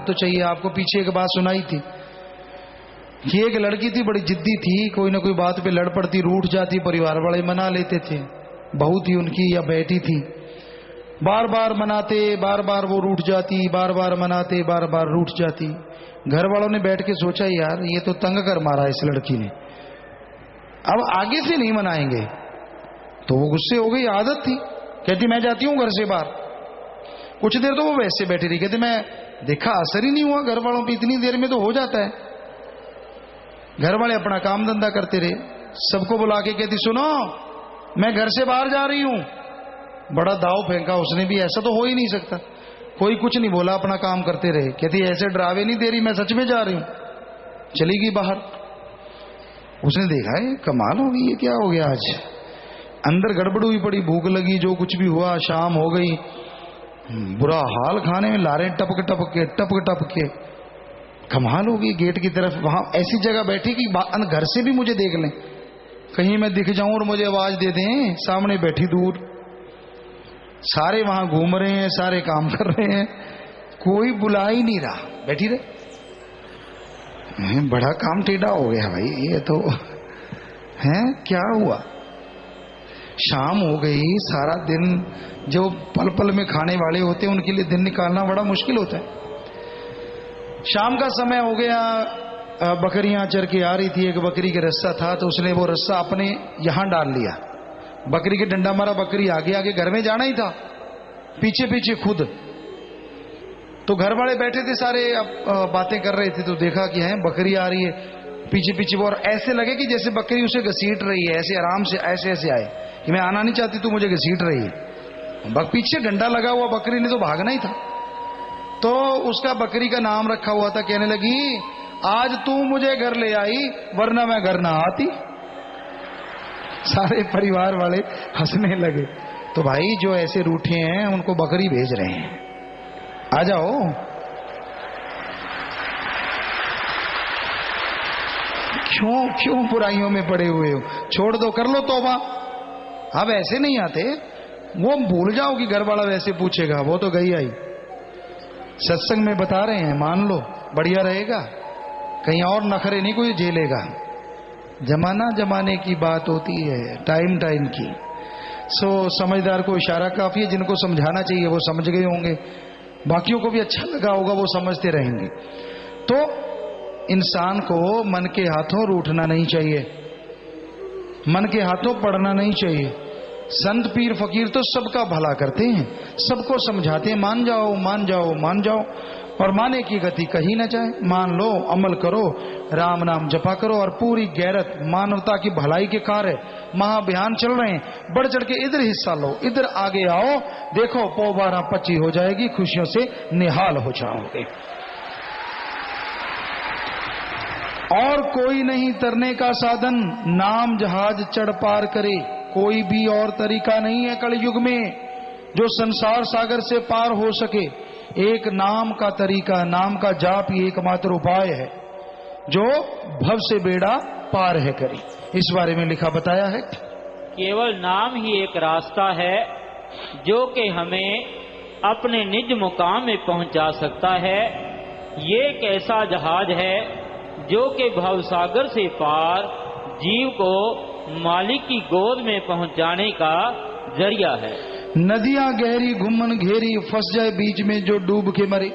तो चाहिए आपको। पीछे एक बात सुनाई थी कि एक लड़की थी, बड़ी जिद्दी थी, कोई ना कोई बात पे लड़ पड़ती, रूठ जाती, परिवार वाले मना लेते थे। बहू थी उनकी या बेटी थी, बार बार मनाते, बार बार वो रूठ जाती, बार बार मनाते, बार बार रूठ जाती। घर वालों ने बैठ के सोचा यार ये तो तंग कर मारा इस लड़की ने, अब आगे से नहीं मनाएंगे। तो वो गुस्से हो गई, आदत थी, कहती मैं जाती हूं घर से बाहर। कुछ देर तो वो वैसे बैठी रही, कहती मैं देखा असर ही नहीं हुआ घर वालों पे, इतनी देर में तो हो जाता है। घर वाले अपना काम धंधा करते रहे, सबको बुला के कहती सुनो मैं घर से बाहर जा रही हूं। बड़ा दाव फेंका उसने भी, ऐसा तो हो ही नहीं सकता। कोई कुछ नहीं बोला, अपना काम करते रहे। कहती ऐसे डरावे नहीं दे रही, मैं सच में जा रही हूं। चली गई बाहर। उसने देखा है कमाल हो गई, ये क्या हो गया आज। अंदर गड़बड़ हुई पड़ी, भूख लगी, जो कुछ भी हुआ, शाम हो गई, बुरा हाल, खाने में लारे टपक टपक के। कमाल हो गई। गेट की तरफ वहां ऐसी जगह बैठी कि घर से भी मुझे देख लें, कहीं मैं दिख जाऊं और मुझे आवाज दे दें। सामने बैठी दूर, सारे वहां घूम रहे हैं, सारे काम कर रहे हैं, कोई बुला ही नहीं रहा, बैठी रहे। बड़ा काम टेढ़ा हो गया भाई ये तो है। क्या हुआ, शाम हो गई, सारा दिन जो पल पल में खाने वाले होते हैं उनके लिए दिन निकालना बड़ा मुश्किल होता है। शाम का समय हो गया, बकरियां चर के आ रही थी, एक बकरी के रस्सा था तो उसने वो रस्सा अपने यहां डाल लिया। बकरी के डंडा मारा, बकरी आगे आगे, घर में जाना ही था, पीछे पीछे खुद। तो घर वाले बैठे थे सारे, अब बातें कर रहे थे, तो देखा कि है बकरी आ रही है पीछे पीछे वो, और ऐसे लगे कि जैसे बकरी उसे घसीट रही है, ऐसे आराम से ऐसे ऐसे आए कि मैं आना नहीं चाहती, तू मुझे घसीट रही है। पीछे डंडा लगा हुआ, बकरी ने तो भागना ही था। तो उसका बकरी का नाम रखा हुआ था, कहने लगी आज तू मुझे घर ले आई वरना मैं घर ना आती। सारे परिवार वाले हंसने लगे। तो भाई जो ऐसे रूठे हैं उनको बकरी भेज रहे हैं, आ जाओ। क्यों बुराइयों में पड़े हुए हो, छोड़ दो, कर लो तौबा। अब ऐसे नहीं आते, वो भूल जाओ कि घर वाला वैसे पूछेगा, वो तो गई आई। सत्संग में बता रहे हैं, मान लो बढ़िया रहेगा, कहीं और नखरे नहीं कोई झेलेगा। जमाना जमाने की बात होती है, टाइम टाइम की। सो समझदार को इशारा काफी है, जिनको समझाना चाहिए वो समझ गए होंगे, बाकियों को भी अच्छा लगा होगा, वो समझते रहेंगे। तो इंसान को मन के हाथों रूठना नहीं चाहिए, मन के हाथों पड़ना नहीं चाहिए। संत पीर फकीर तो सबका भला करते हैं, सबको समझाते हैं, मान जाओ मान जाओ मान जाओ, और माने की गति कहीं न जाए। मान लो, अमल करो, राम नाम जपा करो, और पूरी गैरत मानवता की भलाई के कार्य महाअभियान चल रहे हैं, बढ़ चढ़ के इधर हिस्सा लो, इधर आगे आओ। देखो पौ 12-25 हो जाएगी, खुशियों से निहाल हो जाओगे। और कोई नहीं तरने का साधन, नाम जहाज चढ़ पार करे। कोई भी और तरीका नहीं है कलयुग में जो संसार सागर से पार हो सके। एक नाम का तरीका, नाम का जाप ही एकमात्र उपाय है जो भव से बेड़ा पार है करे। इस बारे में लिखा बताया है, केवल नाम ही एक रास्ता है जो कि हमें अपने निज मुकाम में पहुंचा सकता है। ये एक ऐसा जहाज है जो कि भव सागर से पार जीव को मालिक की गोद में पहुंचाने का जरिया है। नदियां गहरी घुमन घेरी, फंस जाए बीच में जो डूब के मरे।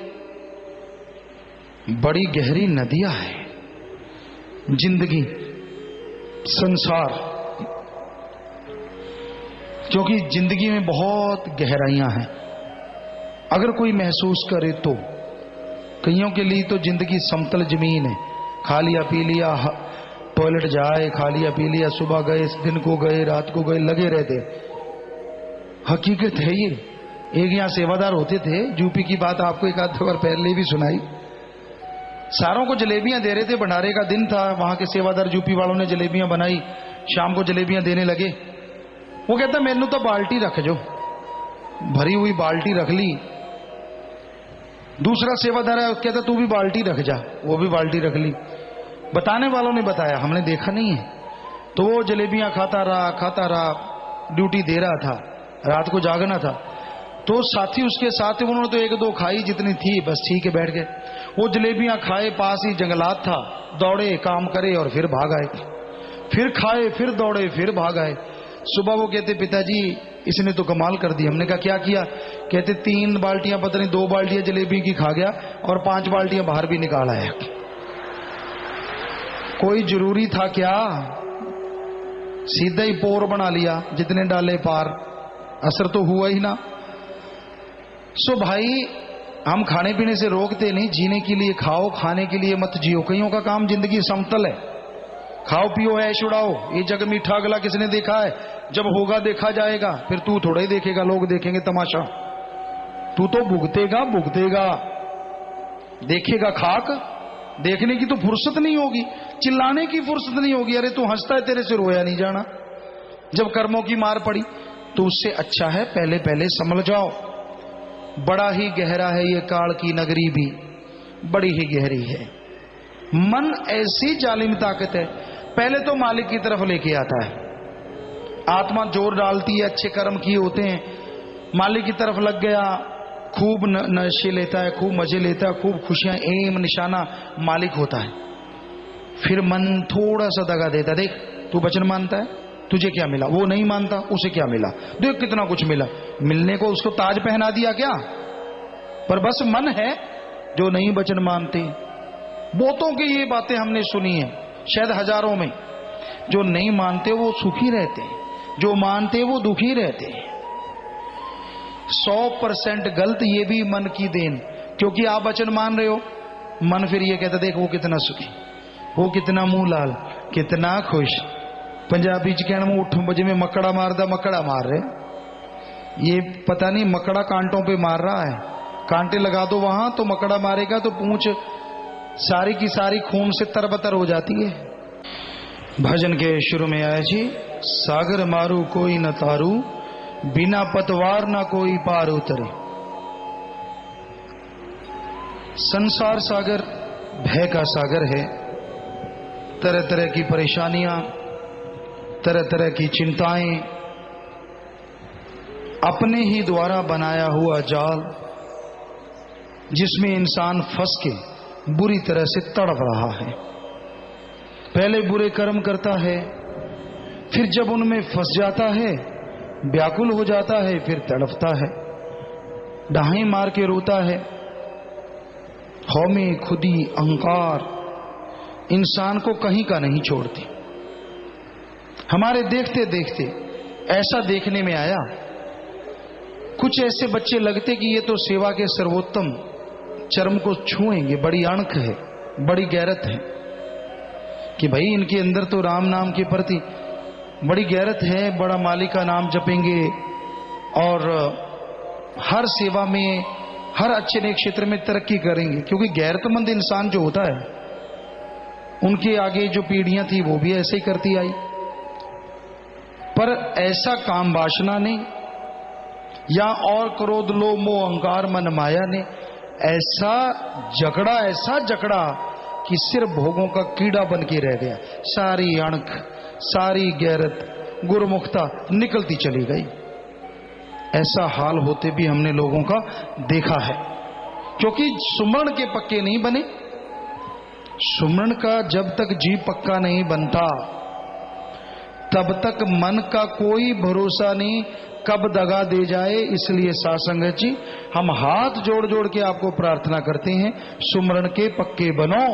बड़ी गहरी नदियां है जिंदगी, संसार, क्योंकि जिंदगी में बहुत गहराइयां हैं। अगर कोई महसूस करे तो, कईयों के लिए तो जिंदगी समतल जमीन है, खा लिया पी लिया, टॉयलेट जाए, खा लिया पी लिया, सुबह गए, दिन को गए, रात को गए, लगे रहते। हकीकत है ये। एक यहाँ सेवादार होते थे, यूपी की बात आपको एक आध बार पहले भी सुनाई। सारों को जलेबियां दे रहे थे, भंडारे का दिन था, वहां के सेवादार यूपी वालों ने जलेबियां बनाई, शाम को जलेबियां देने लगे। वो कहता मैनू तो बाल्टी रख जो, भरी हुई बाल्टी रख ली। दूसरा सेवादार है, कहता तू भी बाल्टी रख जा, वो भी बाल्टी रख ली। बताने वालों ने बताया, हमने देखा नहीं है। तो वो जलेबियां खाता रहा, ड्यूटी दे रहा था, रात को जागना था। तो साथी उसके साथ, उन्होंने तो एक दो खाई जितनी थी, बस ठीक है बैठ गए। वो जलेबियां खाए, पास ही जंगलात था, दौड़े, काम करे और फिर भाग आए, फिर खाए, फिर दौड़े, फिर भाग आए। सुबह वो कहते पिताजी इसने तो कमाल कर दी। हमने कहा क्या किया? कहते 3 बाल्टियां, पता नहीं 2 बाल्टियां जलेबी की खा गया और 5 बाल्टियां बाहर भी निकाल आया। कोई जरूरी था क्या? सीधा ही पोर बना लिया, जितने डाले पार, असर तो हुआ ही ना। सो भाई हम खाने पीने से रोकते नहीं, जीने के लिए खाओ, खाने के लिए मत जियो। कईयों का काम जिंदगी समतल है, खाओ पियो ऐश उड़ाओ। ये जग मीठा अगला किसने देखा है? जब होगा देखा जाएगा, फिर तू थोड़ा ही देखेगा, लोग देखेंगे तमाशा। तू तो भुगतेगा भुगतेगा, देखेगा खाक। देखने की तो फुर्सत नहीं होगी, चिल्लाने की फुर्सत नहीं होगी। अरे तू हंसता है, तेरे से रोया नहीं जाना जब कर्मों की मार पड़ी। तो उससे अच्छा है पहले पहले संभल जाओ। बड़ा ही गहरा है ये काल की नगरी भी, बड़ी ही गहरी है। मन ऐसी जालिम ताकत है, पहले तो मालिक की तरफ लेके आता है। आत्मा जोर डालती है, अच्छे कर्म किए होते हैं, मालिक की तरफ लग गया, खूब नशे लेता है, खूब मजे लेता है, खूब खुशियां, एम निशाना मालिक होता है। फिर मन थोड़ा सा दगा देता, देख तू वचन मानता है, तुझे क्या मिला? वो नहीं मानता, उसे क्या मिला? देख कितना कुछ मिला। मिलने को उसको ताज पहना दिया क्या? पर बस मन है जो नहीं वचन मानते। बहुतों की ये बातें हमने सुनी है, शायद हजारों में। जो नहीं मानते वो सुखी रहते हैं, जो मानते वो दुखी रहते हैं। 100% गलत ये भी मन की देन, क्योंकि आप वचन मान रहे हो, मन फिर ये कहता देख वो कितना सुखी, वो कितना मुंह लाल, कितना खुश। पंजाबी च कहना में 8 बजे में मकड़ा मारदा, मकड़ा मार रहे। ये पता नहीं मकड़ा कांटों पे मार रहा है। कांटे लगा दो वहां तो मकड़ा मारेगा तो पूंछ सारी की सारी खून से तरबतर हो जाती है। भजन के शुरू में आया जी, सागर मारू कोई न तारू, बिना पतवार ना कोई पार उतरे। संसार सागर भय का सागर है। तरह तरह की परेशानियां, तरह तरह की चिंताएं, अपने ही द्वारा बनाया हुआ जाल, जिसमें इंसान फंस के बुरी तरह से तड़प रहा है। पहले बुरे कर्म करता है, फिर जब उनमें फंस जाता है, व्याकुल हो जाता है, फिर तड़पता है, डाहीं मार के रोता है। हौमे, खुदी, अहंकार इंसान को कहीं का नहीं छोड़ती। हमारे देखते देखते ऐसा देखने में आया, कुछ ऐसे बच्चे लगते कि ये तो सेवा के सर्वोत्तम चरम को छुएंगे। बड़ी अणख है, बड़ी गैरत है कि भाई इनके अंदर तो राम नाम के प्रति बड़ी गैरत है, बड़ा मालिक का नाम जपेंगे और हर सेवा में, हर अच्छे नए क्षेत्र में तरक्की करेंगे। क्योंकि गैरतमंद इंसान जो होता है, उनके आगे जो पीढ़ियां थी वो भी ऐसे ही करती आई। पर ऐसा काम वासना ने या और क्रोध लोभ मोह अहंकार मन माया ने ऐसा जकड़ा कि सिर्फ भोगों का कीड़ा बन के रह गया। सारी अणख, सारी गैरत, गुरमुखता निकलती चली गई। ऐसा हाल होते भी हमने लोगों का देखा है, क्योंकि सुमरण के पक्के नहीं बने। सुमरण का जब तक जी पक्का नहीं बनता, तब तक मन का कोई भरोसा नहीं, कब दगा दे जाए। इसलिए सासंगत जी, हम हाथ जोड़ जोड़ के आपको प्रार्थना करते हैं, सुमरण के पक्के बनो।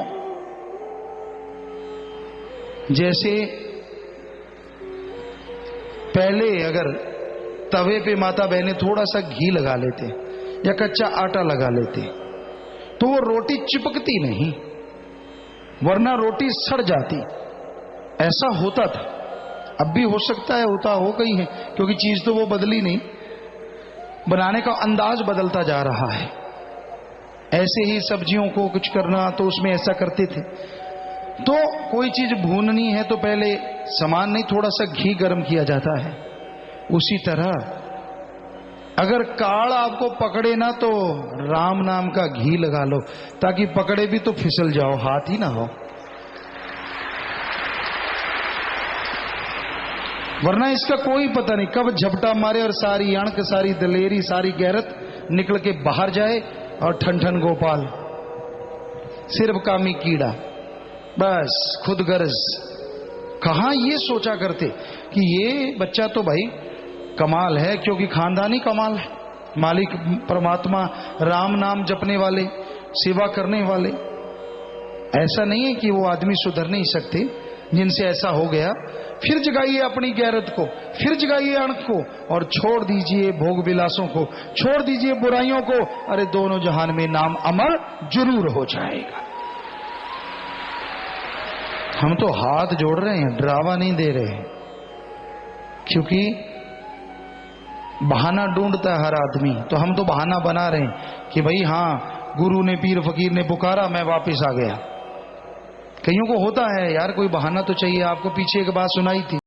जैसे पहले अगर तवे पे माता बहनें थोड़ा सा घी लगा लेते या कच्चा आटा लगा लेते तो वो रोटी चिपकती नहीं, वरना रोटी सड़ जाती। ऐसा होता था, अब भी हो सकता है, होता हो गई है, क्योंकि चीज तो वो बदली नहीं, बनाने का अंदाज बदलता जा रहा है। ऐसे ही सब्जियों को कुछ करना तो उसमें ऐसा करते थे। तो कोई चीज भूननी है तो पहले सामान नहीं, थोड़ा सा घी गर्म किया जाता है। उसी तरह अगर काल आपको पकड़े ना तो राम नाम का घी लगा लो, ताकि पकड़े भी तो फिसल जाओ, हाथ ही ना हो। वरना इसका कोई पता नहीं कब झपटा मारे और सारी अणक, सारी दलेरी, सारी गैरत निकल के बाहर जाए और ठन ठन गोपाल। सिर्फ कामी कीड़ा, बस खुद गर्ज। कहां ये सोचा करते कि ये बच्चा तो भाई कमाल है, क्योंकि खानदानी कमाल है, मालिक परमात्मा राम नाम जपने वाले, सेवा करने वाले। ऐसा नहीं है कि वो आदमी सुधर नहीं सकते। जिनसे ऐसा हो गया, फिर जगाइए अपनी गैरत को, फिर जगाइए अणख को, और छोड़ दीजिए भोग विलासों को, छोड़ दीजिए बुराइयों को। अरे दोनों जहान में नाम अमर जरूर हो जाएगा। हम तो हाथ जोड़ रहे हैं, डरावा नहीं दे रहे हैं, क्योंकि बहाना ढूंढता है हर आदमी। तो हम तो बहाना बना रहे हैं कि भाई हाँ, गुरु ने पीर फकीर ने पुकारा, मैं वापस आ गया। कईयों को होता है यार, कोई बहाना तो चाहिए। आपको पीछे एक बात सुनाई थी,